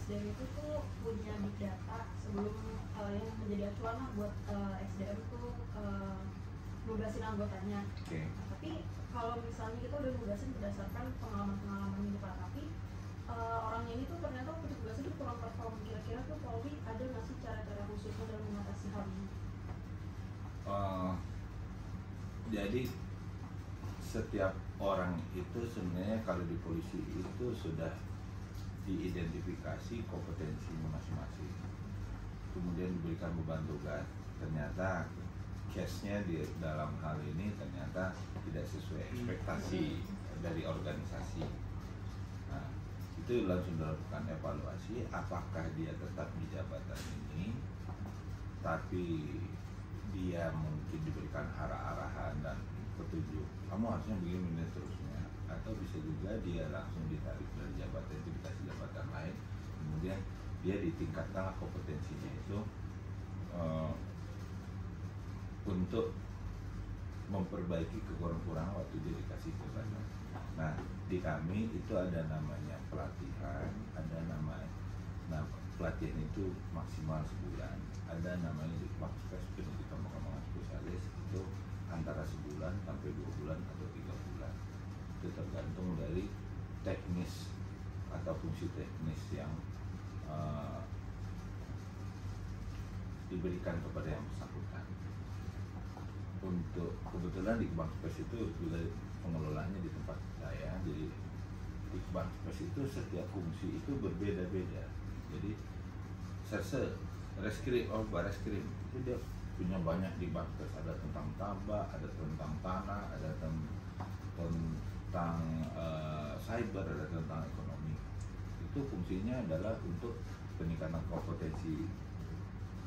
SDM itu tuh punya big data sebelum yang menjadi acuan lah buat SDM tuh nugasin anggotanya. Tapi kalau misalnya kita udah nugasin berdasarkan pengalaman-pengalaman hidup Pak, tapi orangnya ini tuh ternyata waktu tugasnya tuh kurang perform. Kira-kira tuh Polri ada nggak sih cara-cara khususnya dalam mengatasi hal ini? Jadi setiap orang itu sebenarnya kalau di polisi itu sudah diidentifikasi kompetensinya masing-masing, kemudian diberikan beban tugas. Ternyata case-nya di dalam hal ini ternyata tidak sesuai ekspektasi dari organisasi. Nah, itu langsung dilakukan evaluasi apakah dia tetap di jabatan ini, tapi dia mungkin diberikan arah-arahan dan petunjuk, kamu harusnya begini terusnya, atau bisa juga dia langsung ditarik dari jabatan itu dikasih jabatan lain, kemudian dia ditingkatkan kompetensinya itu untuk memperbaiki kekurangan waktu dia dikasih jabatan. Nah, di kami itu ada namanya pelatihan, ada namanya, nah pelatihan itu maksimal sebulan, ada namanya di pendidikan pengembangan spesialis itu antara sebulan sampai 2 bulan atau 3 bulan. Itu tergantung dari teknis atau fungsi teknis yang diberikan kepada yang bersangkutan. Untuk kebetulan di Bank Spes itu juga pengelolaannya di tempat saya, jadi di Bank Spes itu setiap fungsi itu berbeda-beda. Jadi serse reskrim bareskrim itu dia punya banyak di Bank Spes, ada tentang tambak, ada tentang tanah, ada tentang cyber, ada tentang ekonomi. Itu fungsinya adalah untuk peningkatan kompetensi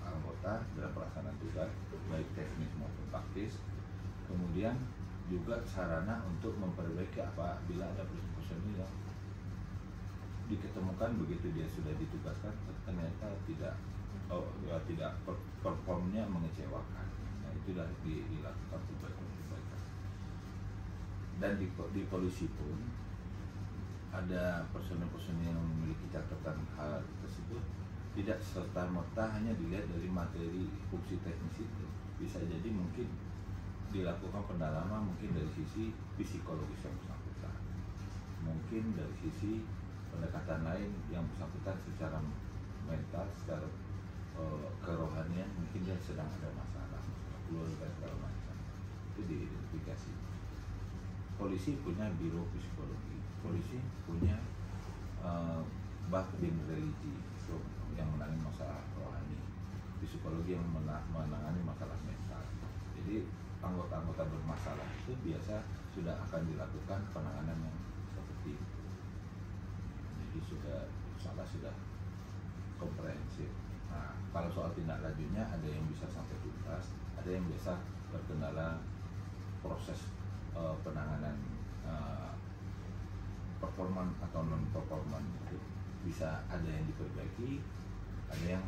anggota dalam pelaksanaan tugas baik teknis maupun taktis, kemudian juga sarana untuk memperbaiki apabila ada personil yang diketemukan begitu dia sudah ditugaskan ternyata tidak performnya mengecewakan. Nah, itu sudah dilakukan perbaikan. Dan di polisi pun ada personil-personil yang memiliki catatan hal tersebut tidak serta-merta hanya dilihat dari materi fungsi teknis itu. Bisa jadi mungkin dilakukan pendalaman mungkin dari sisi psikologis yang bersangkutan, mungkin dari sisi pendekatan lain yang bersangkutan secara mental, secara kerohanian, mungkin dia sedang ada masalah keluarga segala macam. Itu diidentifikasi. Polisi punya biro psikologi, polisi punya bakdim religi yang menangani masalah rohani, psikologi yang menangani masalah mental. Jadi anggota-anggota bermasalah itu biasa sudah akan dilakukan penanganan yang seperti itu. Jadi sudah komprehensif. Nah, kalau soal tindak lanjutnya ada yang bisa sampai tuntas, ada yang biasa terkendala proses penanganan performan atau non performan itu bisa ada yang diperbaiki, ada yang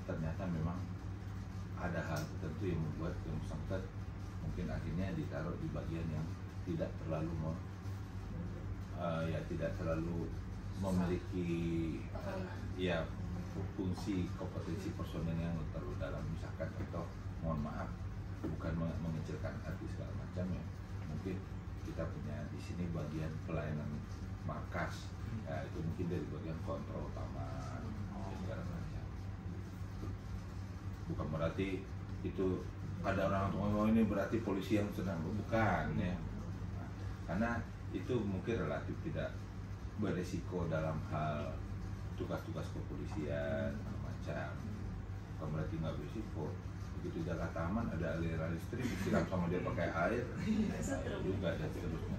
ternyata memang ada hal tertentu yang membuat yang bersangkutan mungkin akhirnya ditaruh di bagian yang tidak terlalu tidak terlalu memiliki fungsi kompetensi personel yang terlalu dalam, misalkan atau mohon maaf bukan mengecilkan hati segala macam ya, mungkin kita punya di sini bagian pelayanan markas, ya itu mungkin dari bagian kontrol utama segala macam. Bukan berarti itu ada orang ngomong ini berarti polisi yang sedang, bukan ya. Nah, karena itu mungkin relatif tidak beresiko dalam hal tugas-tugas kepolisian macam, bukan berarti nggak beresiko. Begitu Jakarta aman ada aliran listrik disiram sama dia pakai air juga dan seterusnya.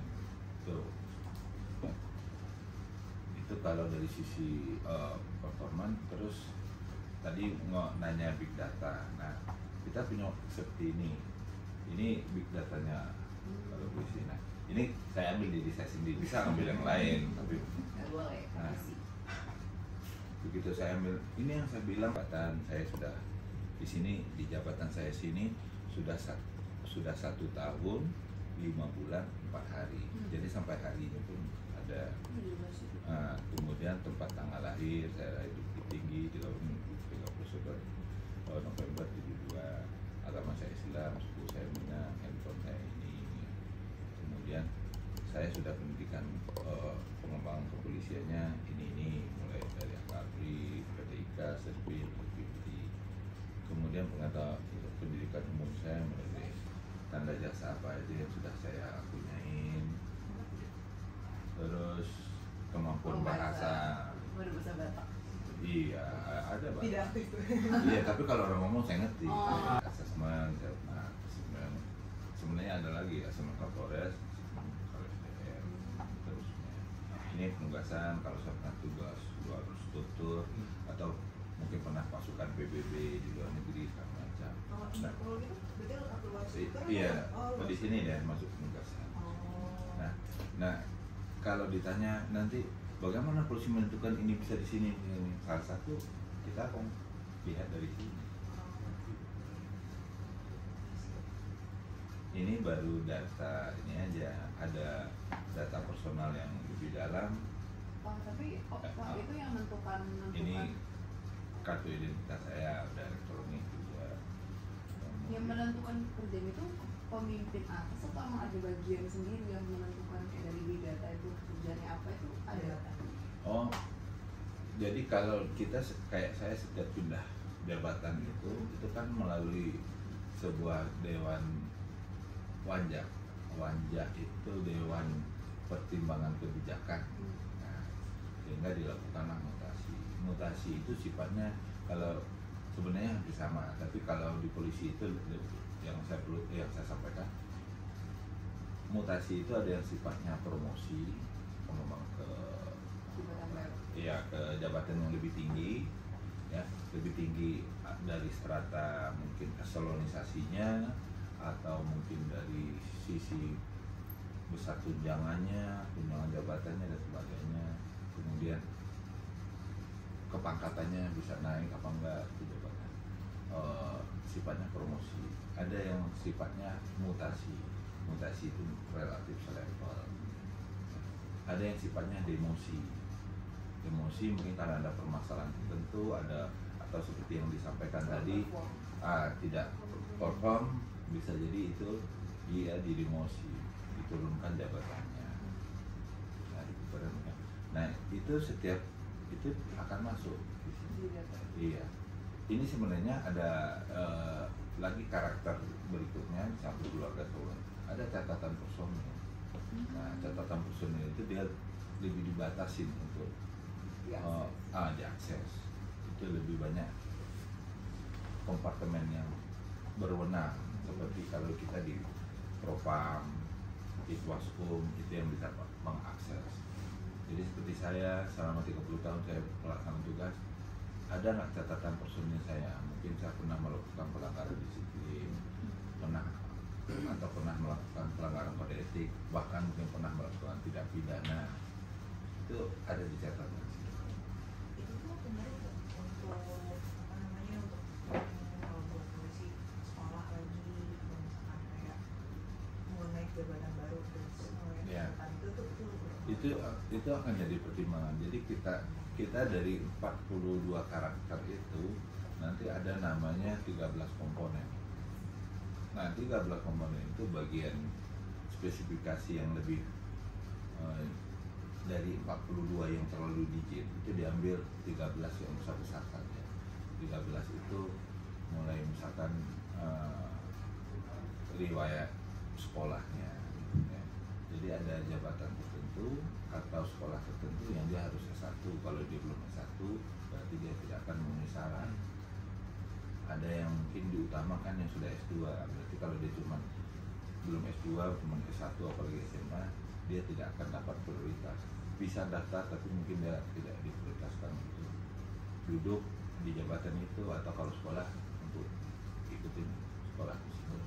Itu kalau dari sisi performan. Terus tadi nanya big data. Nah, kita punya seperti ini big datanya kalau polisi. Nah, ini saya ambil diri saya sendiri, bisa ambil yang lain tapi nah, begitu saya ambil ini yang saya bilang, jabatan saya sudah di sini, di jabatan saya sini sudah 1 tahun 5 bulan 4 hari. Jadi sampai hari ini pun ada. Kemudian tempat tanggal lahir saya hidup di tinggi 31 November 72, agama saya Islam, suku saya Minang, handphone saya ini. Kemudian saya sudah pendidikan pengembangan kepolisiannya ini mulai dari AKABRI, PTIK, Serbin, PPD. Kemudian untuk pendidikan umum saya mulai dari tanda jasa apa aja yang sudah saya punyain. Terus kemampuan bahasa. Baru bahasa Batak. Iya, ada Pak. Tidak aktif tuh. Iya, tapi kalau orang ngomong saya ngerti. Asesmen, sebenarnya ada lagi asesmen Kapolres, kalau SDM, terusnya. Ini penugasan kalau saya pernah tugas luar struktur atau mungkin pernah pasukan PBB di luar negeri segala macam. Kalau gitu, berarti atau luar struktur? Iya, di sini deh masuk penugasan. Nah, kalau ditanya nanti bagaimana polisi menentukan ini bisa di sini, ini salah satu kita akan lihat dari sini. Ini baru data ini aja, ada data personal yang lebih dalam. Tapi itu yang menentukan. Ini kartu identitas saya udah elektronik juga. Yang menentukan kerjaan itu pemimpin atas atau emang ada bagian sendiri yang menentukan kayak dari data itu kerjanya apa itu ada? Oh, jadi kalau kita kayak saya setiap pindah jabatan itu kan melalui sebuah dewan wanja itu dewan pertimbangan kebijakan. Nah, sehingga dilakukanlah mutasi itu sifatnya kalau sebenarnya hampir sama, tapi kalau di polisi itu yang saya sampaikan, mutasi itu ada yang sifatnya promosi, pengembang ke jabatan yang lebih tinggi, ya lebih tinggi dari strata mungkin eselonisasinya atau mungkin dari sisi besar tunjangan jabatannya dan sebagainya. Kemudian kepangkatannya bisa naik apa enggak di jabatan. Sifatnya promosi. Ada yang sifatnya mutasi itu relatif selevel. Ada yang sifatnya demosi mungkin karena ada permasalahan tertentu, ada atau seperti yang disampaikan tadi tidak perform, bisa jadi itu dia didemosi, diturunkan jabatannya. Nah itu setiap itu akan masuk di sini. Iya. Ini sebenarnya ada lagi karakter berikutnya di samping keluarga Solo. Ada catatan personil. Nah catatan personil itu dia lebih dibatasin untuk diakses. Itu lebih banyak kompartemen yang berwenang, seperti kalau kita di Propam, Itwaskum itu yang bisa mengakses. Jadi seperti saya selama 30 tahun saya melaksanakan tugas, ada nggak catatan personil saya? Mungkin saya pernah melakukan pelanggaran disiplin, pernah melakukan pelanggaran kode etik, bahkan mungkin pernah melakukan tindak pidana. Itu ada di catatan. Itu tuh kemarin untuk untuk polisi sekolah lagi, misalkan kayak mau naik jabatan baru terus itu akan jadi pertimbangan. Jadi kita dari 42 karakter itu nanti ada namanya 13 komponen. Nah 13 komponen itu bagian spesifikasi yang lebih dari 42 yang terlalu digit itu diambil 13 yang besar-besar saja. 13 itu mulai misalkan riwayat sekolahnya, ya. Jadi ada jabatan tertentu atau sekolah tertentu yang dia harus S1. Kalau dia belum S1 berarti dia tidak akan memenuhi syarat. Ada yang mungkin diutamakan yang sudah S2, berarti kalau dia belum S2, cuma S1 apalagi SMA, dia tidak akan dapat prioritas. Bisa daftar tapi mungkin dia tidak diprioritaskan untuk duduk di jabatan itu, atau kalau sekolah untuk ikutin sekolah tersebut.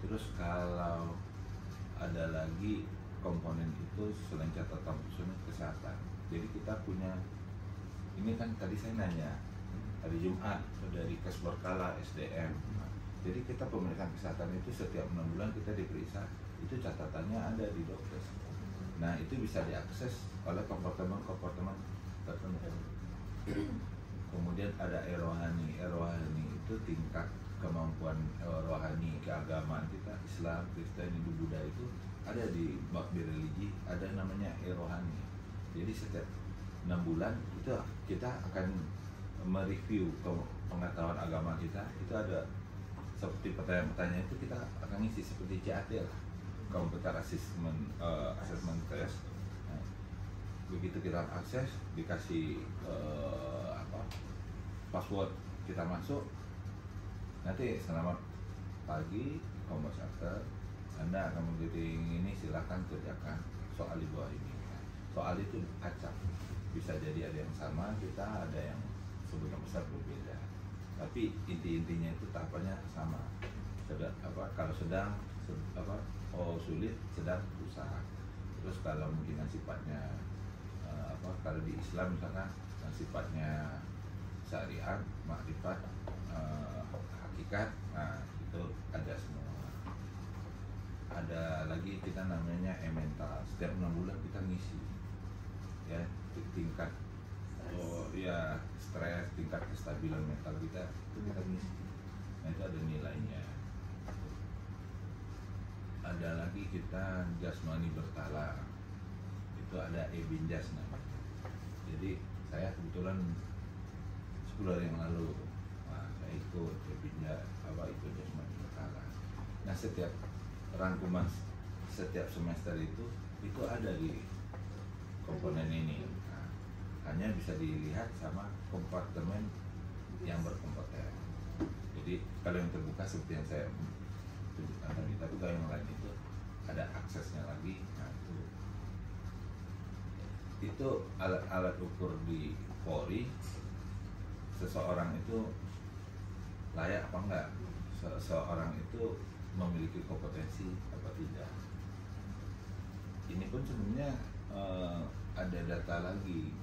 Terus kalau ada lagi komponen itu selain catatan personil, kesehatan. Jadi kita punya, ini kan tadi saya nanya hari Jumat dari Kesberkala SDM. Jadi kita pemeriksaan kesehatan itu setiap 6 bulan kita diperiksa, itu catatannya ada di dokter. Nah itu bisa diakses oleh kompartemen tertentu. ada rohani. Rohani itu tingkat kemampuan rohani keagamaan kita, Islam, Kristen, Hindu, Buddha itu ada di religi, ada namanya rohani. Jadi setiap 6 bulan itu kita akan mereview pengetahuan agama kita. Itu ada seperti pertanyaan-pertanyaan itu kita akan ngisi seperti CAT lah, Computer Assessment Test. Nah, begitu kita akses, dikasih password, kita masuk. Nanti selamat pagi, Combo Center, Anda akan mengikuti ini, silakan kerjakan soal di bawah ini. Soal itu acak, bisa jadi ada yang sama kita, ada yang sebagian besar berbeda. Tapi intinya itu tahapannya sama. Kalau sedang sulit, sedang, susah. Terus kalau mungkin yang sifatnya kalau di Islam misalkan yang sifatnya syariat, makrifat, hakikat, nah itu ada semua. Ada lagi kita namanya mental. Setiap 6 bulan kita ngisi, ya, tingkat stres, tingkat kestabilan mental kita itu kita ngisi. Nah itu ada nilainya. Ada lagi kita jasmani berkala, itu ada Ebinjas namanya. Jadi saya kebetulan 10 hari yang lalu, saya ikut Ebinjas, ikut jasmani berkala. Nah setiap rangkuman setiap semester itu ada di komponen ini. Hanya bisa dilihat sama kompartemen yang berkompeten. Jadi kalau yang terbuka seperti yang saya tunjukkan tadi, tapi kalau yang lain itu ada aksesnya lagi. Nah, itu alat ukur di Polri, seseorang itu layak apa enggak, seseorang itu memiliki kompetensi apa tidak. Ini pun sebenarnya ada data lagi.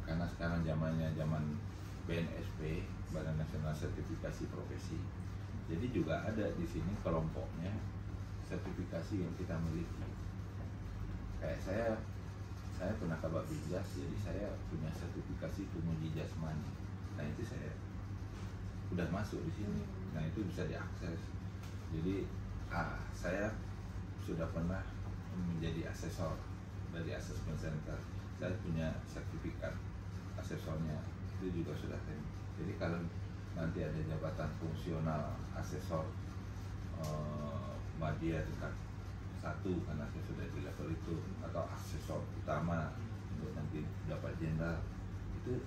Karena sekarang zaman BNSP, Badan Nasional Sertifikasi Profesi. Jadi juga ada di sini kelompoknya sertifikasi yang kita miliki. Kayak saya pernah kabak Binjas, jadi saya punya sertifikasi penguji jasmani. Nah itu saya udah masuk di sini. Nah itu bisa diakses. Jadi saya sudah pernah menjadi asesor dari assessment center. Saya punya sertifikat asesornya, itu juga sudah tem. Jadi kalau nanti ada jabatan fungsional asesor media tingkat 1 karena saya sudah di level itu, atau asesor utama untuk nanti dapat jenderal, itu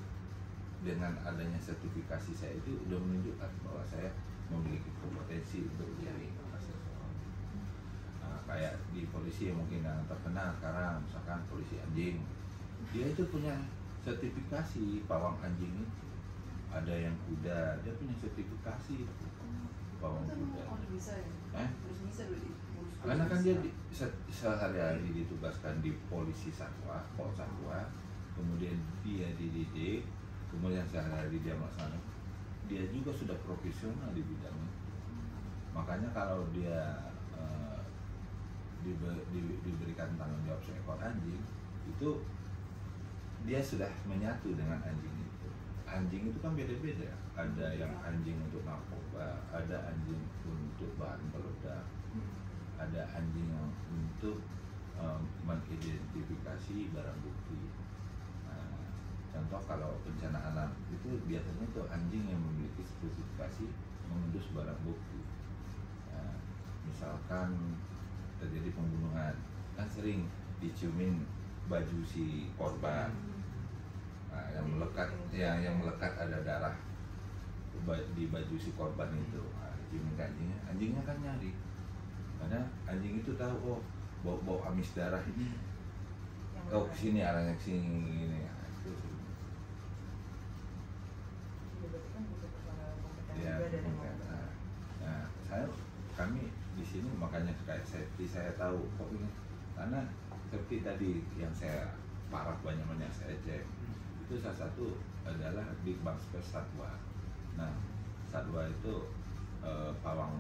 dengan adanya sertifikasi saya itu sudah menunjukkan bahwa saya memiliki kompetensi untuk menjadi asesor. Kayak di polisi yang mungkin yang terkenal sekarang, misalkan polisi anjing, dia itu punya sertifikasi pawang anjing itu. Ada yang kuda, dia punya sertifikasi pawang kuda. Harus bisa ya? Harus bisa berarti. Karena kan dia sehari-hari ditugaskan di polisi satwa, pol satwa, kemudian dia dididik, kemudian sehari-hari dia melaksanakan, dia juga sudah profesional di bidang itu. Makanya kalau dia diberikan tanggung jawab seekor anjing, itu dia sudah menyatu dengan anjing itu. Anjing itu kan beda-beda. Ada yang anjing untuk narkoba, ada anjing untuk bahan peledak, ada anjing yang untuk mengidentifikasi barang bukti. Nah, contoh kalau bencana alam itu biasanya itu anjing yang memiliki spesifikasi mengendus barang bukti. Nah, misalkan terjadi pembunuhan, kan sering diciumin baju si korban. Nah, yang melekat ada darah di baju si korban itu. Nah, diciumin anjingnya kan nyari. Karena anjing itu tahu, bau amis darah ini, kesini arahnya kesini ini. Nah, itu ya, kami di sini makanya kayak safety saya tahu kok ini, karena seperti tadi yang saya banyak saya cek, itu salah satu adalah Big Bang Space Satwa. Nah, satwa itu pawang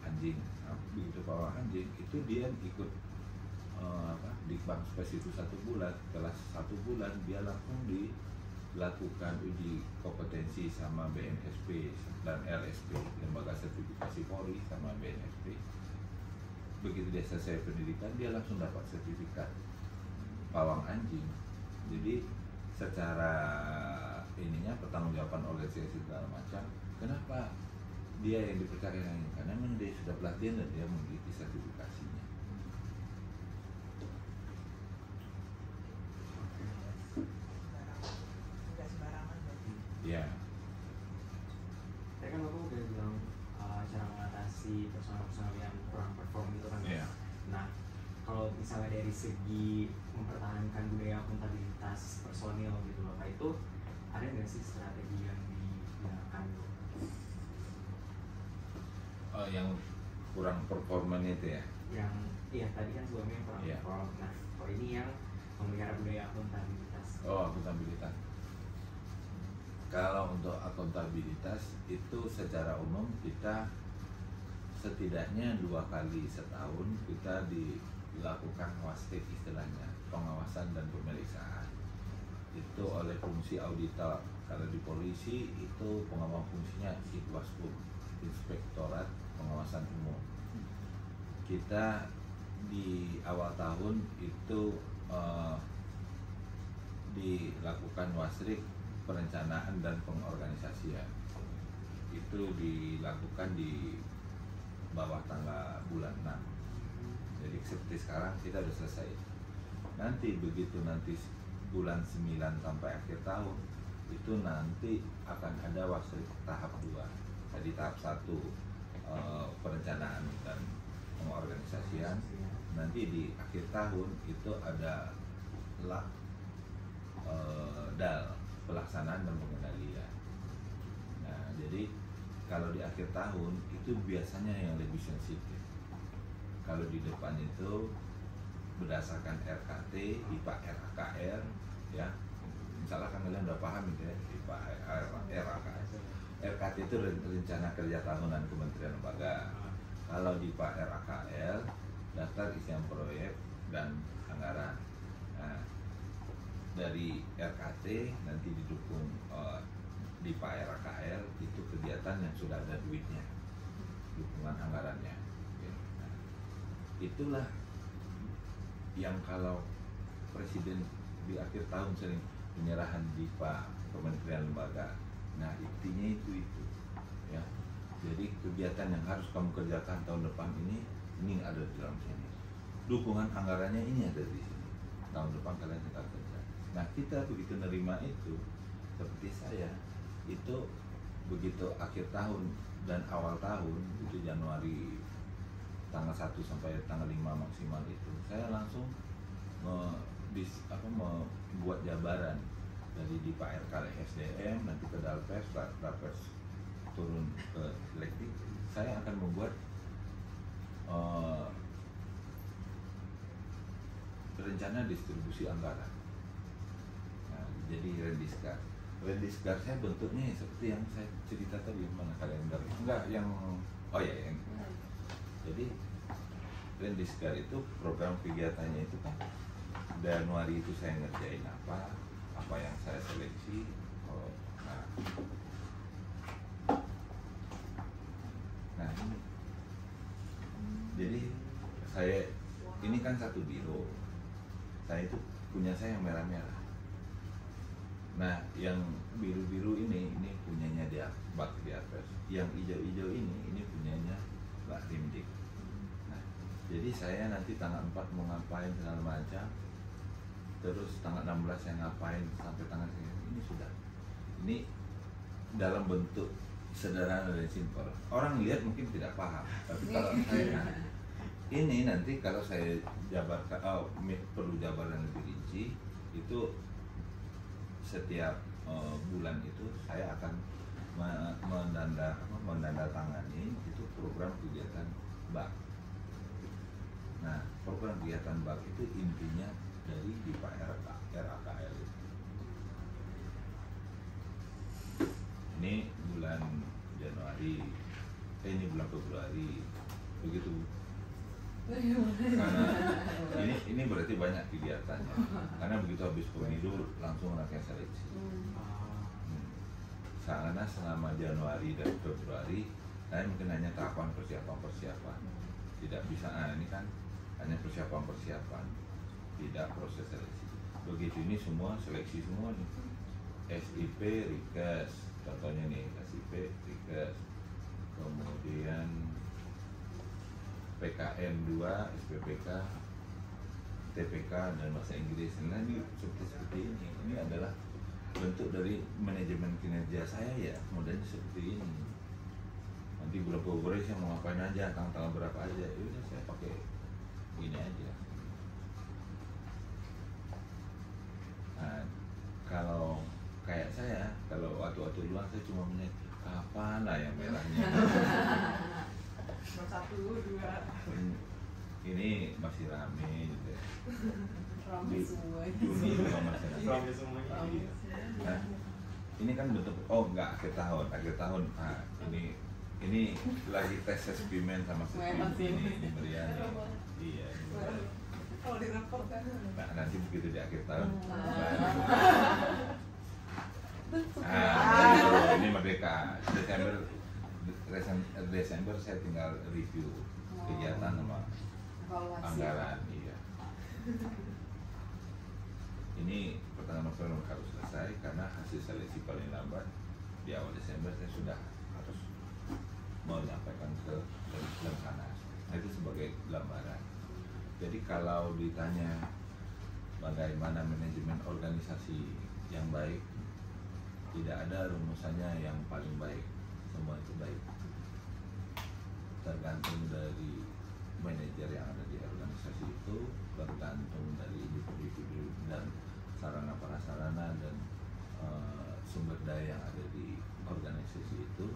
anjing. Nah, begitu pawang anjing itu dia ikut Big Bang Space itu 1 bulan. Setelah 1 bulan dia langsung lakukan uji kompetensi sama BNSP dan LSP, Lembaga Sertifikasi Polri sama BNSP. Begitu dia selesai pendidikan, dia langsung dapat sertifikat pawang anjing. Jadi secara ininya pertanggungjawaban organisasi segala macam. Kenapa dia yang dipercaya ini? Karena memang dia sudah pelatihan dan dia memiliki sertifikasinya. Ya. Tadi kan Bapak udah bilang cara mengatasi personal yang kurang perform gitu kan. Yeah. Nah, kalau misalnya dari segi mempertahankan budaya akuntabilitas personil gitu Bapak, itu ada nggak sih strategi yang digunakan? Yang kurang performanya itu ya? Yang iya tadi kan sebelumnya kurang Yeah. perform. Nah, kalau ini yang memelihara budaya akuntabilitas. Oh, akuntabilitas. Kalau untuk akuntabilitas itu secara umum kita setidaknya 2 kali setahun kita dilakukan wastik, istilahnya pengawasan dan pemeriksaan. Itu oleh fungsi auditor. Kalau di polisi itu pengawas fungsinya Itwaspum, Inspektorat Pengawasan Umum. Kita di awal tahun itu dilakukan wasrik perencanaan dan pengorganisasian. Itu dilakukan di bawah tanggal bulan 6. Jadi seperti sekarang kita sudah selesai. Nanti begitu nanti bulan 9 sampai akhir tahun itu nanti akan ada wasrik tahap 2. Jadi tahap 1 perencanaan dan pengorganisasian. Nanti di akhir tahun itu ada DAL, pelaksanaan dan pengendalian. Nah, jadi kalau di akhir tahun itu biasanya yang lebih sensitif. Kalau di depan itu berdasarkan RKT, IPA RAKR, ya. Misalnya kan kalian udah paham gitu ya, IPA RAKR. RKT itu rencana kerja tahunan Kementerian Lembaga. Kalau di IPA RAKR, daftar isian proyek dan anggaran. Nah, dari RKT nanti didukung di Pak RKL itu kegiatan yang sudah ada duitnya, dukungan anggarannya. Nah, itulah yang kalau presiden di akhir tahun sering penyerahan di Pak Kementerian Lembaga. Nah, intinya itu ya. Jadi kegiatan yang harus kamu kerjakan tahun depan ini ada di dalam sini. Dukungan anggarannya ini ada di sini. Tahun depan kalian kita kerja. Nah, kita begitu nerima itu, seperti saya, itu begitu akhir tahun dan awal tahun, itu Januari tanggal 1 sampai tanggal 5 maksimal itu, saya langsung membuat jabaran dari di Pak RK SDM, nanti ke Dalpers, Dalpers turun ke Lektik. Saya akan membuat rencana distribusi anggaran. Nah, jadi Rendiskar saya bentuknya seperti yang saya cerita tadi, mana kalender? Enggak, yang yang jadi Rendiskar itu program kegiatannya itu kan Januari itu saya ngerjain apa yang saya seleksi. Nah ini, jadi saya ini kan satu biro, saya itu punya saya yang merah-merah. Nah, yang biru-biru ini punyanya dia Bak di atas. Yang hijau-hijau ini punyanya Mbak Rimdik. Nah, jadi saya nanti tanggal 4 mau ngapain segala macam. Terus tanggal 16 saya ngapain sampai tanggal ini sudah. Ini dalam bentuk sederhana dan simpel. Orang lihat mungkin tidak paham, tapi kalau saya ini nanti kalau saya jabarkan, perlu jabaran lebih rinci, itu setiap bulan itu saya akan menandatangani itu program kegiatan BAK. Nah, program kegiatan BAK itu intinya dari DIPA RAKL. Ini bulan Januari, ini bulan Februari, begitu Karena ini berarti banyak kegiatannya. Karena begitu habis pemilu langsung rangkaian seleksi. Karena selama Januari dan Februari saya mungkin hanya tahapan persiapan. Tidak bisa, ini kan hanya persiapan, tidak proses seleksi. Begitu ini semua seleksi semua nih. SIP, Rikes, contohnya nih SIP, Rikes, kemudian PKM 2, SPPK, TPK dan bahasa Inggris. Nah ini seperti ini. Ini adalah bentuk dari manajemen kinerja saya ya, modelnya seperti ini. Nanti berapa saya mau ngapain aja, tanggal berapa aja, udah saya pakai ini aja. Nah, kalau kayak saya, kalau waktu-waktu luang saya cuma melihat kapan lah yang merahnya. Satu, dua. Ini masih rame gitu ya. Rame semua. Juni juga masih rame. Rame semuanya. Nah, ini kan bentuk, enggak akhir tahun. Nah, ini lagi tes spesimen sama spesimen ini meriah nih. Iya. Kalau di rapor kan. Nah, nanti begitu di akhir tahun. Ini merdeka. Desember saya tinggal review kegiatan sama anggaran. Iya. Ini pertengahan November harus selesai karena hasil seleksi paling lambat di awal Desember saya sudah harus menyampaikan ke Lemhanas. Nah, itu sebagai gambaran. Jadi kalau ditanya bagaimana manajemen organisasi yang baik, tidak ada rumusannya yang paling baik. Semua itu baik. Tergantung dari manajer yang ada di organisasi itu, tergantung dari individu dan sarana prasarana dan sumber daya yang ada di organisasi itu,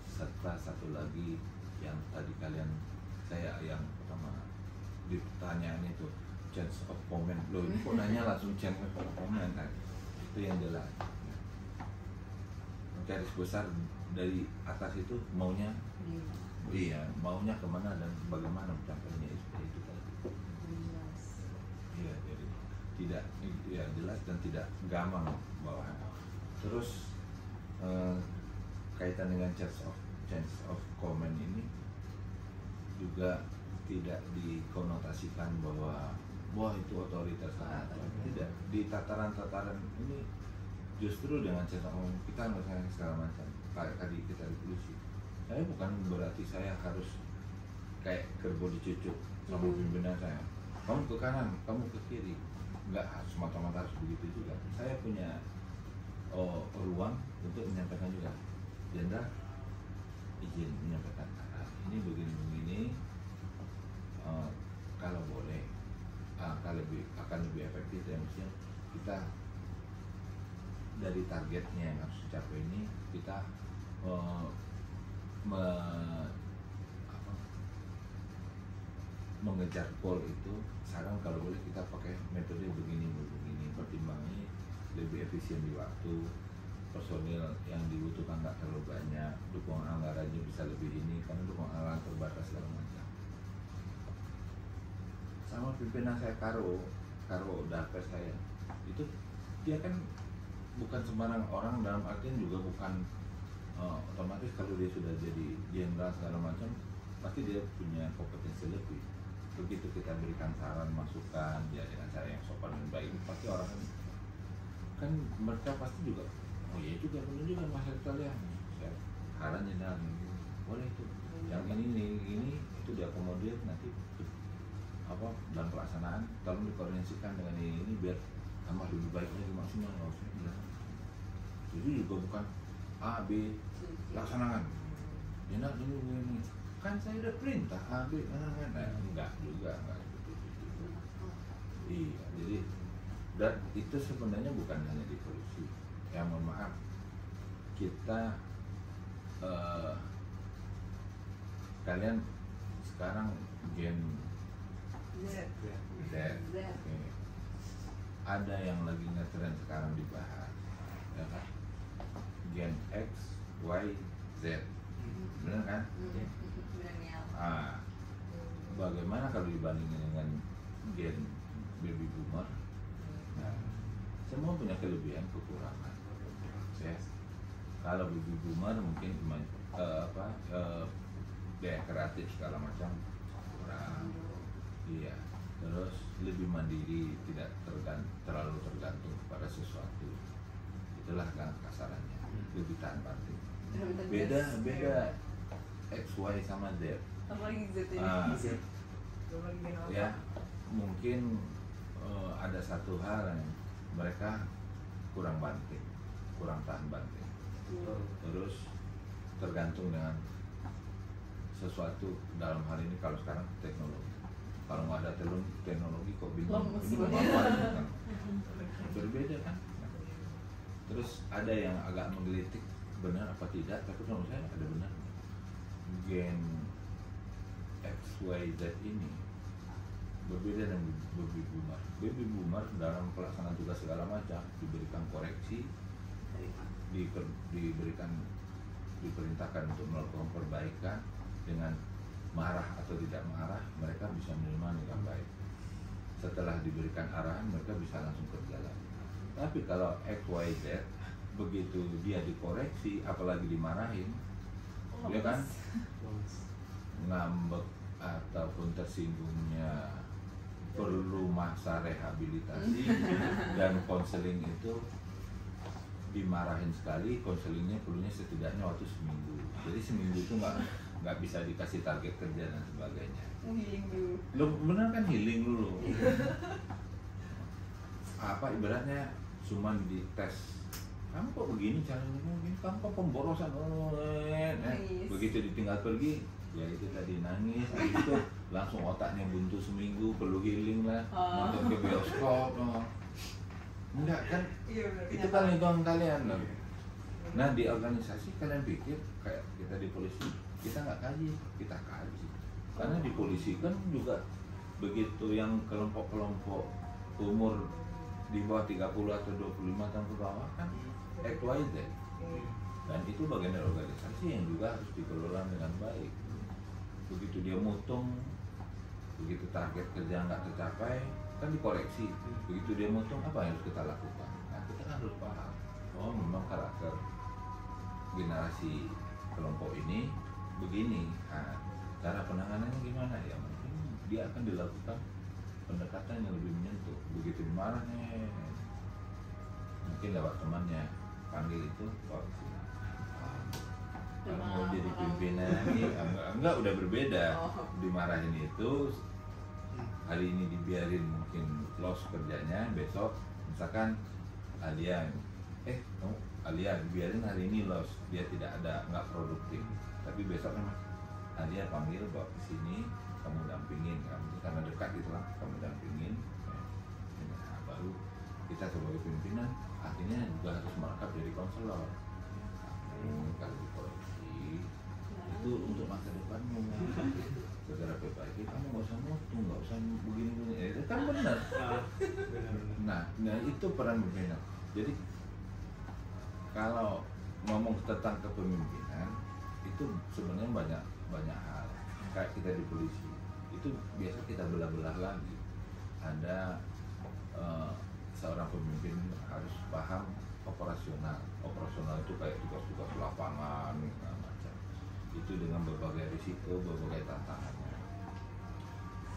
serta satu lagi yang tadi saya yang pertama ditanyaan itu chance of comment. Loh, ini kok nanya langsung chance of comment kan? Itu yang jelas. Garis besar dari atas itu maunya, maunya kemana dan bagaimana mencapainya itu tadi. Iya, jadi tidak jelas dan tidak gamang bawahannya. Terus kaitan dengan chance of comment ini juga tidak dikonotasikan bahwa wah itu otoritas tidak. Di tataran ini justru dengan chance of comment kita misalnya segala macam kayak tadi kita revolusi. Saya bukan berarti saya harus kayak kerbau dicucuk sama pimpinan saya. Kamu ke kanan, kamu ke kiri. Enggak harus mata-mata harus begitu juga. Saya punya ruang untuk menyampaikan juga. Jenderal izin menyampaikan ini begini-begini. Kalau boleh akan lebih efektif dan mestinya kita dari targetnya yang harus dicapai ini kita mengejar goal itu. Sekarang kalau boleh kita pakai metode begini pertimbangannya lebih efisien di waktu, personil yang dibutuhkan nggak terlalu banyak, dukungan anggarannya bisa lebih ini karena dukungan anggaran terbatas segala macam. Sama pimpinan saya Karo Dapes saya itu dia kan bukan sembarang orang, dalam artian juga bukan otomatis kalau dia sudah jadi jenderal segala macam pasti dia punya kompetensi lebih. Begitu kita berikan saran masukan ya dengan cara yang sopan dan baik, pasti orang kan mereka pasti juga oh iya juga benar juga masalah kalian saya saran jenderal boleh itu yang ini itu diakomodir nanti dalam pelaksanaan tolong dikoordinasikan dengan ini biar tambah lebih baik lagi maksimal. Jadi juga bukan A, B, laksanakan. Jenderal ini. Kan saya udah perintah A, B, enggak juga, enggak seperti itu. Iya, jadi dan itu sebenarnya bukan hanya di polisi. Ya mohon maaf, kita kalian sekarang Gen Z. Ada yang lagi ngetren sekarang dibahas, ya kan? Gen X, Y, Z. benar kan? Milenial. Bagaimana kalau dibandingin dengan gen baby boomer? Nah, semua punya kelebihan kekurangan. Ya. Kalau baby boomer mungkin daya kreatif segala macam kurang, iya. Terus lebih mandiri, tidak terlalu tergantung pada sesuatu. Itulah kan kasarannya, lebih tahan banting. Beda X, Y sama Z. Apalagi Z ini. Ya, mungkin ada satu hal yang mereka kurang banting, kurang tahan banting. Terus tergantung dengan sesuatu, dalam hal ini kalau sekarang teknologi. Kalau nggak ada teknologi kok bingung ini mau apa kan? Berbeda kan. Terus ada yang agak menggelitik benar apa tidak, tapi menurut saya ada benar. Gen X, Y, Z ini berbeda dengan baby boomer. Baby boomer dalam pelaksanaan tugas segala macam diberikan koreksi, diperintahkan untuk melakukan perbaikan. Dengan marah atau tidak marah, mereka bisa menerima dengan baik. Setelah diberikan arahan, mereka bisa langsung kerja lagi. Tapi kalau X, Y, Z, begitu dia dikoreksi, apalagi dimarahin, dia kan ngambek ataupun tersinggungnya, perlu masa rehabilitasi dan konseling itu dimarahin sekali, konselingnya perlunya setidaknya waktu seminggu. Jadi seminggu itu nggak bisa dikasih target kerja dan sebagainya. Healing dulu. Lo benar kan healing dulu. Apa ibaratnya cuman dites. Kamu kok begini caranya begini, kamu kok pemborosan. Begitu ditinggal pergi, ya itu tadi nangis, itu langsung otaknya buntu seminggu, perlu healing lah, nonton ke bioskop. Enggak kan? Itu kan lingkungan kalian loh. Nah di organisasi kalian pikir kayak kita di polisi, kita nggak kaji, kita kaji. Karena di polisi kan juga begitu yang kelompok-kelompok umur di bawah 30 atau 25 tahun ke bawah kan X, Y, Z. Dan itu bagian dari organisasi yang juga harus dikelola dengan baik. Begitu dia mutung, begitu target kerja nggak tercapai, kan dikoreksi. Begitu dia mutung, apa yang harus kita lakukan? Nah kita kan harus paham, oh memang karakter generasi kelompok ini begini. Nah, cara penanganannya gimana ya? Mungkin dia akan dilakukan pendekatan yang lebih menyentuh. Begitu marahnya, mungkin lewat temannya panggil itu, bawa ke sini. Kalau mau jadi pimpinan, enggak udah berbeda. Dimarahin itu hari ini dibiarin mungkin loss kerjanya, besok misalkan Alia, kamu Alia dibiarin hari ini loss, dia nggak produktif, tapi besok memang Alia panggil bawa ke sini, kamu dampingin, karena dekat itulah, kamu dampingin. Nah, baru kita sebagai pimpinan akhirnya juga harus merangkap jadi konselor. Kalau dikoreksi itu untuk masa depanmu. Segera perbaiki, kamu nggak usah mutung, nggak usah begini-begini, itu kan benar. Nah itu peran pimpinan. Jadi kalau ngomong tentang kepemimpinan itu sebenarnya banyak hal. Kayak kita di polisi itu biasa kita belah-belah lagi. Ada seorang pemimpin harus paham operasional. Operasional itu kayak tugas-tugas lapangan macam. Itu dengan berbagai risiko, berbagai tantangannya.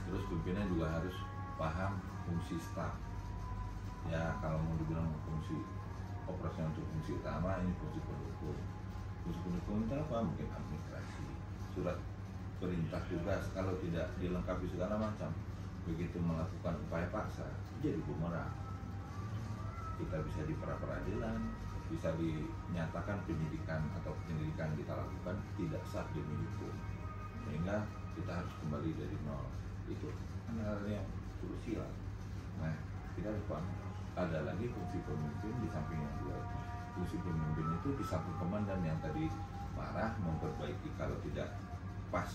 Terus pimpinan juga harus paham fungsi staf. Ya kalau mau dibilang fungsi operasional itu fungsi utama, ini fungsi pendukung. Fungsi pendukung itu apa? Mungkin administrasi, surat perintah tugas kalau tidak dilengkapi segala macam. Begitu melakukan upaya paksa, jadi bumerang. Kita bisa di pra-peradilan, bisa dinyatakan penyidikan atau penyelidikan kita lakukan tidak sah demi hukum, sehingga kita harus kembali dari nol. Itu hal yang krusial. Nah kita harus paham ada lagi fungsi pemimpin di samping yang dua itu. Fungsi pemimpin itu di samping komandan yang tadi marah, memperbaiki kalau tidak pas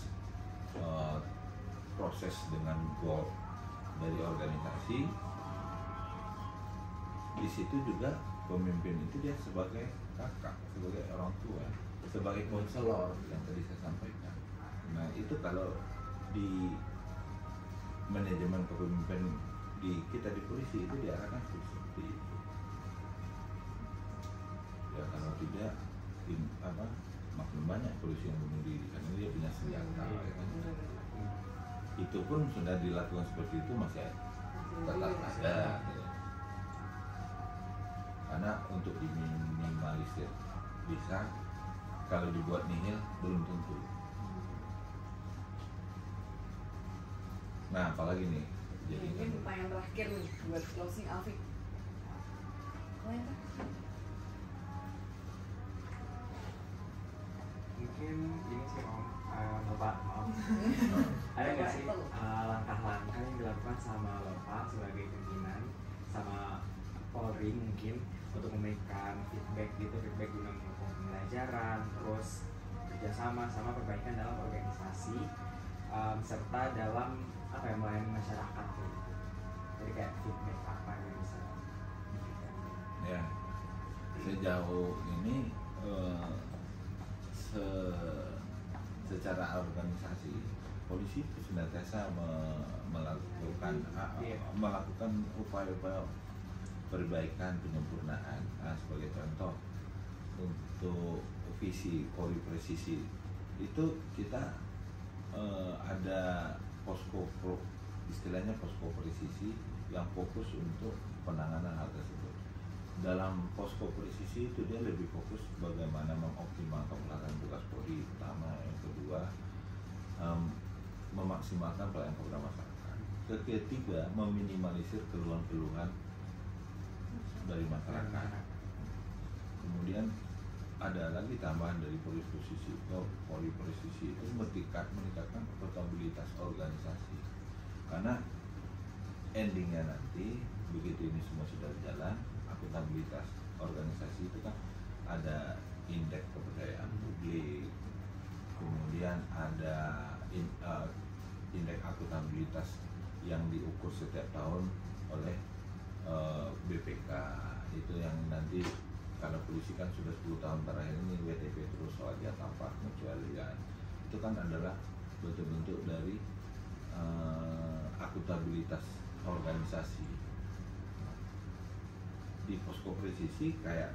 proses dengan goal dari organisasi. Di situ juga pemimpin itu dia sebagai kakak, sebagai orang tua, sebagai konselor yang tadi saya sampaikan. Nah itu kalau di manajemen kepemimpinan di kita di polisi itu diarahkan seperti itu. Ya kalau tidak, makin banyak polisi yang bunuh diri karena dia punya senjata. Ya kan? Itu pun sudah dilakukan seperti itu masih tetap ada. Ya. Karena untuk diminimalisir bisa, kalau dibuat nihil belum tentu. Nah apalagi nih, jadi mungkin pertanyaan terakhir nih buat closing Alfie. Mungkin ini sih Om, Bapak, maaf. Ada nggak sih langkah-langkah yang dilakukan sama Bapak sebagai pimpinan sama Polri mungkin untuk memberikan feedback guna mendukung pembelajaran, terus kerjasama sama perbaikan dalam organisasi, serta dalam melayani masyarakat gitu. Jadi kayak feedback apa yang bisa diberikan? Ya, sejauh ini secara organisasi polisi senantiasa melakukan upaya-upaya perbaikan, penyempurnaan. Nah, sebagai contoh untuk visi Polri Presisi itu kita ada posko istilahnya posko presisi yang fokus untuk penanganan hal tersebut. Dalam posko presisi itu dia lebih fokus bagaimana mengoptimalkan pelaksanaan tugas Polri, pertama, yang kedua memaksimalkan pelayanan program masyarakat, ketiga meminimalisir keluhan-keluhan dari masyarakat. Kemudian ada lagi tambahan dari Polri Presisi itu meningkatkan akuntabilitas organisasi, karena endingnya nanti begitu ini semua sudah berjalan, akuntabilitas organisasi itu kan ada indeks kepercayaan publik, kemudian ada indeks akuntabilitas yang diukur setiap tahun oleh BPK. Itu yang nanti kalau polisi kan sudah 10 tahun terakhir ini WTP terus soal jatah pengecualian, itu kan adalah bentuk-bentuk dari akuntabilitas organisasi. Di posko presisi kayak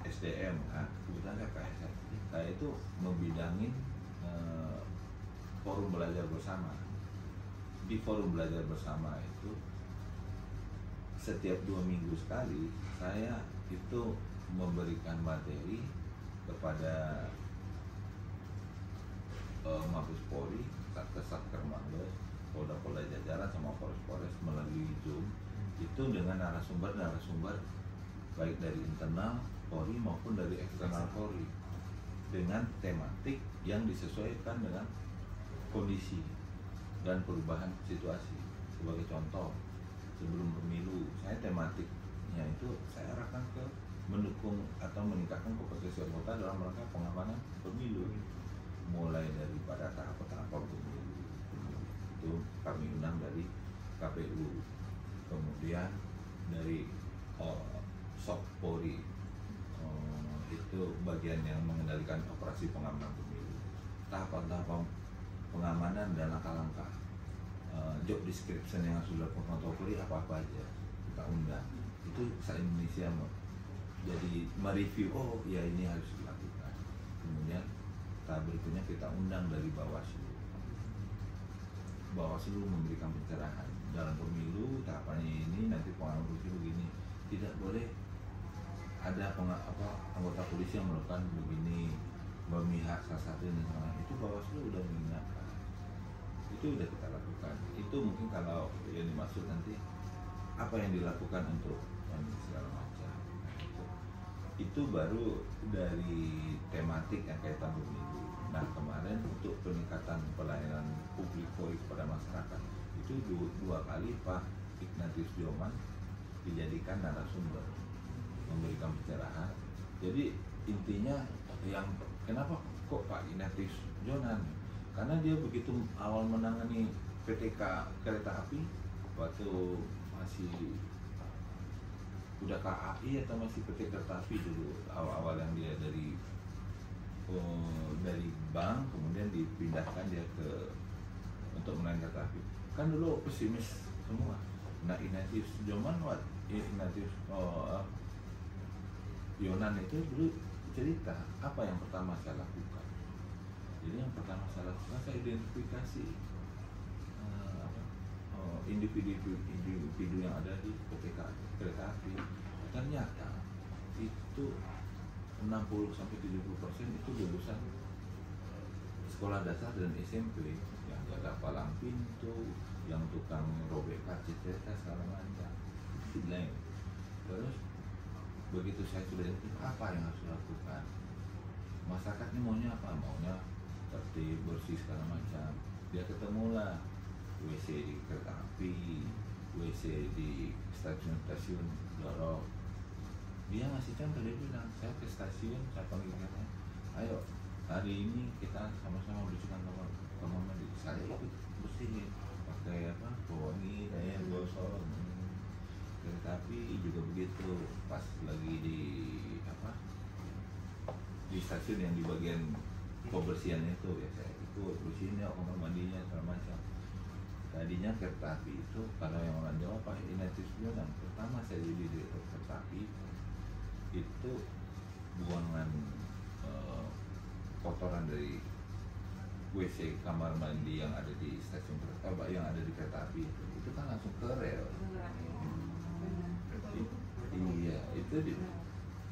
SDM, kebetulan kayak saya itu membidangin forum belajar bersama. Di forum belajar bersama itu setiap 2 minggu sekali saya itu memberikan materi kepada Mabes Polri, Satker Mabes, Polda jajaran sama Polres melalui Zoom itu dengan narasumber baik dari internal Polri maupun dari eksternal Polri dengan tematik yang disesuaikan dengan kondisi dan perubahan situasi. Sebagai contoh, sebelum pemilu saya tematiknya itu saya arahkan ke mendukung atau meningkatkan kompetensi anggota dalam rangka pengamanan pemilu, mulai daripada tahap-tahap pemilu itu kami undang dari KPU, kemudian dari SOK Polri, itu bagian yang mengendalikan operasi pengamanan pemilu, tahapan-tahapan pengamanan dan langkah-langkah, job description yang sudah dilakukan Polri apa aja kita undang. Itu se-Indonesia jadi mereview, oh ya ini harus dilakukan. Kemudian tahap berikutnya kita undang dari Bawaslu memberikan pencerahan dalam pemilu tahapannya ini, nanti pengamanan polisi begini, tidak boleh ada anggota polisi yang melakukan begini, memihak salah satu dan lain. Itu Bawaslu udah mengingatkan, itu udah kita lakukan. Itu mungkin kalau yang dimaksud nanti apa yang dilakukan untuk segala macam. Itu baru dari tematik yang kaitan pemilu. Nah kemarin untuk peningkatan pelayanan publik Polri kepada masyarakat itu dua kali Pak Ignatius Joman dijadikan narasumber memberikan pencerahan. Jadi intinya yang kenapa kok Pak Ignatius Jonan, karena dia begitu awal menangani PTK kereta api waktu masih udah KAI atau masih PT kereta api dulu, awal-awal yang dia dari dari bank kemudian dipindahkan dia ke untuk menaik kereta api. Kan dulu pesimis semua. Nah Ignatius Joman Yonan itu dulu cerita apa yang pertama saya lakukan. Jadi yang pertama saya lakukan, saya identifikasi individu yang ada di kereta api. Ternyata itu 60-70% itu lulusan sekolah dasar dan SMP, yang jaga palang pintu, yang tukang robek kaca segala macam. Itu lain. Terus begitu saya sudah apa yang harus dilakukan, masyarakat ini maunya apa? Maunya tertib, bersih segala macam. Dia ketemulah WC di kereta api, WC di stasiun Dorong. Dia ngasih contoh, dia bilang, saya ke stasiun, saya panggil katanya, ayo hari ini kita sama-sama bersihkan kamar mandi. Saya ikut bersihin pakai apa, pewangi, kayak gosok. Kereta api juga begitu, pas lagi di stasiun yang di bagian pembersihan itu ya saya ikut bersihin ya kamar mandinya segala macam. Tadinya kereta api itu kalau yang orang Jawa Pak Ignatius Jonan, pertama saya jadi di kereta api itu buangan kotoran dari WC kamar mandi yang ada di stasiun kereta yang ada di kereta api itu kan langsung ke rel. Iya, itu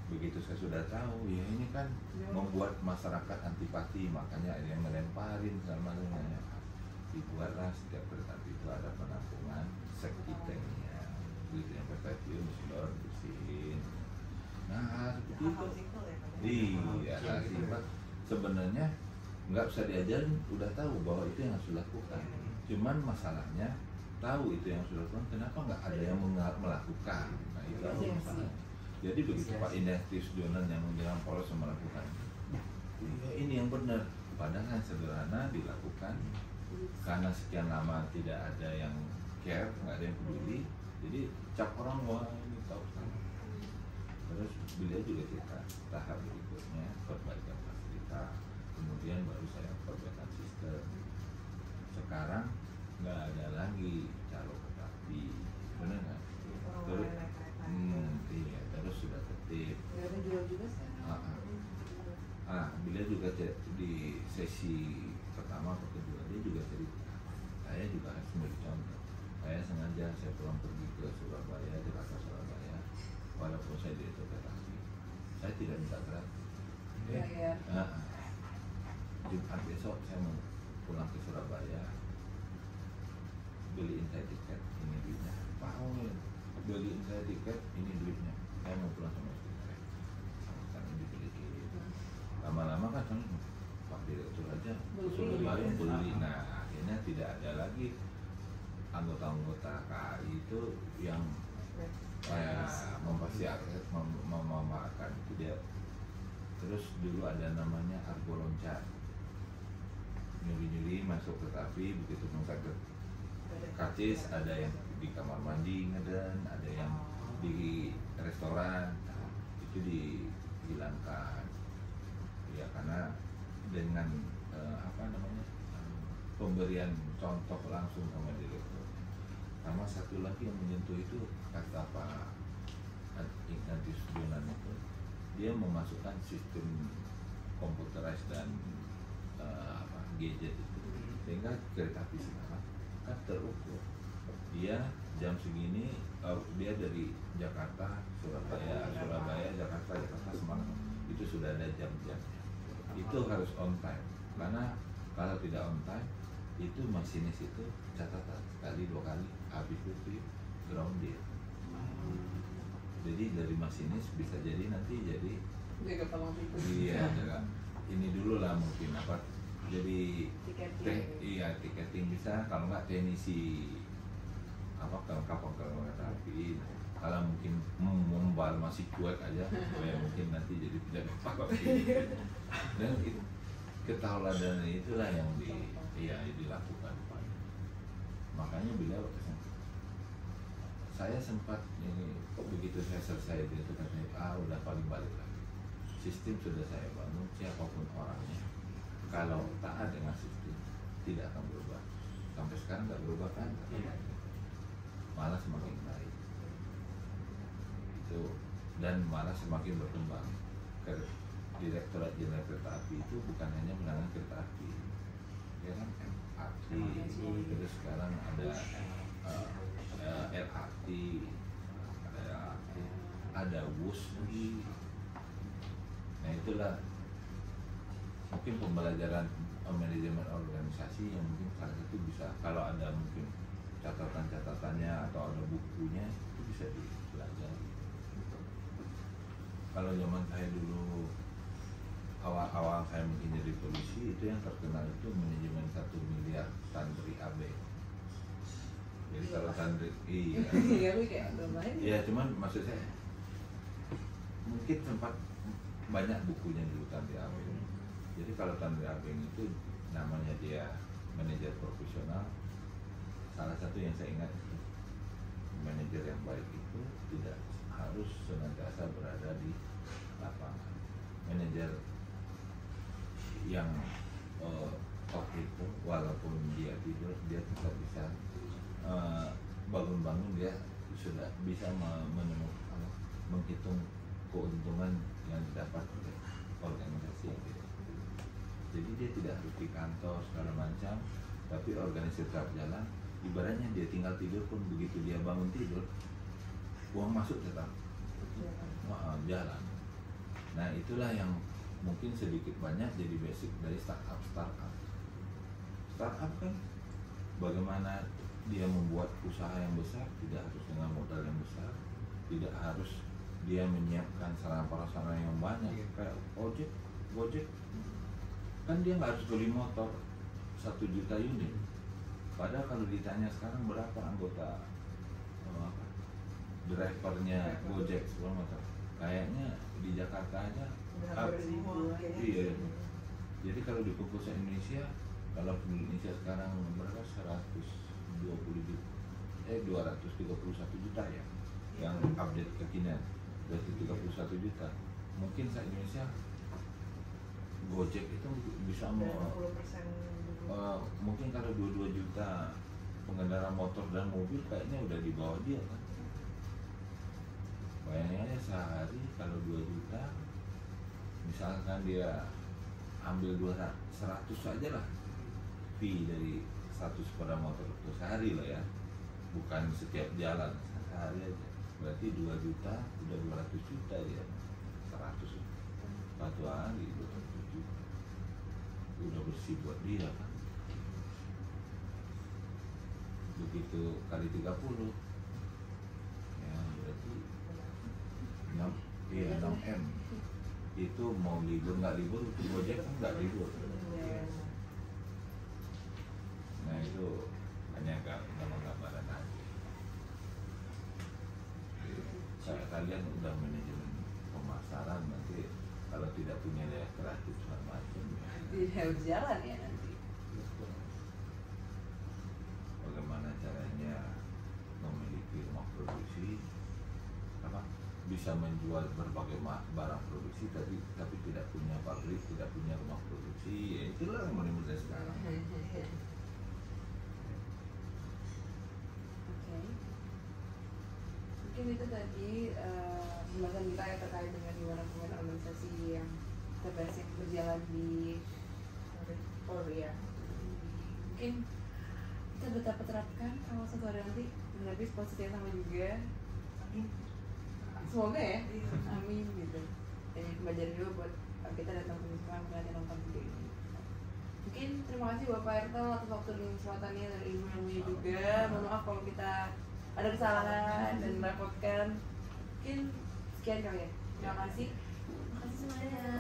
begitu saya sudah tahu ya ini kan membuat masyarakat antipati, makanya ada yang melemparin sama macamnya. Dibuatlah setiap kereta api itu ada penampungan safety tanknya, begitu yang kereta api mesti bersihin. Nah seperti itu. Iya, sifat sebenarnya nggak usah diajarin, udah tahu bahwa itu yang harus dilakukan. Cuman masalahnya tahu itu yang harus dilakukan, kenapa nggak ada yang melakukan? Nah itu masalah. Jadi begitu Pak Ignatius Jonan yang menjelang polos melakukan, ya ini yang benar. Padahal sederhana dilakukan. Karena sekian lama tidak ada yang care, nggak ada yang peduli, jadi cap orang wah ini tahu sama. Terus beliau juga cerita tahap berikutnya perbaikan fasilitas, kemudian baru saya perbaikan sistem. Sekarang nggak ada lagi calo kereta api, benar nggak? Terus, iya, terus sudah tertib. Nggak ada jual juga sekarang. Beliau juga di sesi pertama atau kedua dia juga cerita, saya juga harus memberi contoh. Saya sengaja saya pulang pergi ke Surabaya, Jakarta Surabaya, walaupun saya di kereta api, saya tidak minta gratis. Jumat besok saya mau pulang ke Surabaya, beliin saya tiket, ini duitnya. Pak Owen, beliin saya tiket, ini duitnya. Saya mau pulang sama istri saya. Sama dibeli. Lama-lama kan Pak Direktur aja Surabaya beli. Nah akhirnya tidak ada lagi anggota-anggota KAI itu yang memamerkan itu dia. Terus dulu ada namanya Argo Loncat, nyuri-nyuri masuk kereta api, begitu mengangkat karcis ada yang di kamar mandi ngeden, ada yang di restoran. Nah, itu dihilangkan ya karena dengan pemberian contoh langsung sama direktur. Sama satu lagi yang menyentuh itu kata Pak Ignatius Jonan itu, dia memasukkan sistem komputerized dan gadget itu, sehingga kereta api sekarang kan terukur. Dia jam segini, dia dari Jakarta Surabaya Jakarta Semarang, itu sudah ada jam-jamnya. Itu harus on time, karena kalau tidak on time itu masinis itu catatan sekali 2 kali habis itu grounded. Jadi dari masinis bisa jadi nanti jadi jaga palang pintu. Iya, jaga ini dulu lah mungkin apa jadi tiketing bisa, kalau nggak teknisi apa kapal kereta api. Kalau mungkin membal masih cuek aja, ya mungkin nanti jadi tidak dapat. Dan itu ketauladan itulah yang dilakukan. Makanya beliau saya sempat ini begitu saya selesai itu katanya udah paling balik lagi sistem sudah saya bangun, siapapun orangnya, kalau taat dengan sistem tidak akan berubah. Sampai sekarang nggak berubah kan? Malah semakin baik. Itu, dan malah semakin berkembang. Direktorat Jenderal Kereta Api itu bukan hanya menangani kereta api, ya kan, MRT, terus sekarang ada LRT, ada WUS lagi. Nah itulah mungkin pembelajaran manajemen organisasi yang mungkin salah satu bisa, kalau ada mungkin catatan-catatannya atau ada bukunya, itu bisa dipelajari. Kalau zaman saya dulu, awal-awal saya mungkin jadi polisi, itu yang terkenal itu manajemen 1 miliar santri AB. Jadi kalau santri, iya cuman maksud saya mungkin sempat banyak bukunya dulu Tandri Abeng. Jadi kalau Tandri Abeng itu namanya dia manajer profesional. Salah satu yang saya ingat itu manajer yang baik itu tidak harus senantiasa berada di lapangan. Manajer yang top itu walaupun dia tidur, dia tetap bisa bangun-bangun, dia sudah bisa menemukan, menghitung keuntungan yang didapat oleh organisasi yang tidak. Jadi dia tidak harus di kantor segala macam, tapi organisasi tetap jalan. Ibaratnya dia tinggal tidur pun, begitu dia bangun tidur, uang masuk tetap jalan. Nah itulah yang mungkin sedikit banyak jadi basic dari startup. Startup kan bagaimana dia membuat usaha yang besar, tidak harus dengan modal yang besar, tidak harus dia menyiapkan sarana prasarana yang banyak. Kayak Gojek kan dia nggak harus beli motor 1 juta unit. Padahal kalau ditanya sekarang berapa anggota drivernya Gojek sebelum motor, kayaknya di Jakarta aja iya. Jadi kalau dikumpul se Indonesia, kalau Indonesia sekarang berapa, 231 juta ya, yang update kekinian, berarti 31 juta. Mungkin se Indonesia Gojek itu bisa mungkin kalau 22 juta pengendara motor dan mobil, kayaknya udah di bawah dia kan. Bayangin aja sehari kalau 2 juta, misalkan dia ambil 100 saja lah fee dari 100 sepeda motor itu sehari lah ya, bukan setiap jalan, sehari aja. Berarti 2 juta udah 200 juta ya, 100 satu hari 200 juta udah bersih buat dia kan. Begitu kali 30 ya, berarti 6M. Itu mau libur nggak libur, Gojek kan nggak libur. Nah itu hanya gambaran aja. Kalian udah manajemen pemasaran, nanti kalau tidak punya daya kreatif segala macam tidak harus jalan ya nanti. Bagaimana caranya memiliki rumah produksi, bisa menjual berbagai barang produksi, tapi tidak punya pabrik, tidak punya rumah produksi, ya itulah yang mudah sekarang. Oke. Mungkin itu tadi pembahasan kita ya terkait dengan gimana organisasi yang kita bahas yang berjalan di Polri ya. Mungkin kita dapat terapkan kalau suatu hari nanti lebih positif sama juga. Semoga ya, amin gitu. Jadi pembelajaran juga buat kita datang ke Wisma melihat nonton video ini. Mungkin terima kasih Bapak Ertel atas waktu dan kesempatannya dan ilmunya juga. Mohon maaf kalau kita ada kesalahan dan merepotkan. Mungkin sekian kali ya. Terima kasih. Terima kasih semuanya.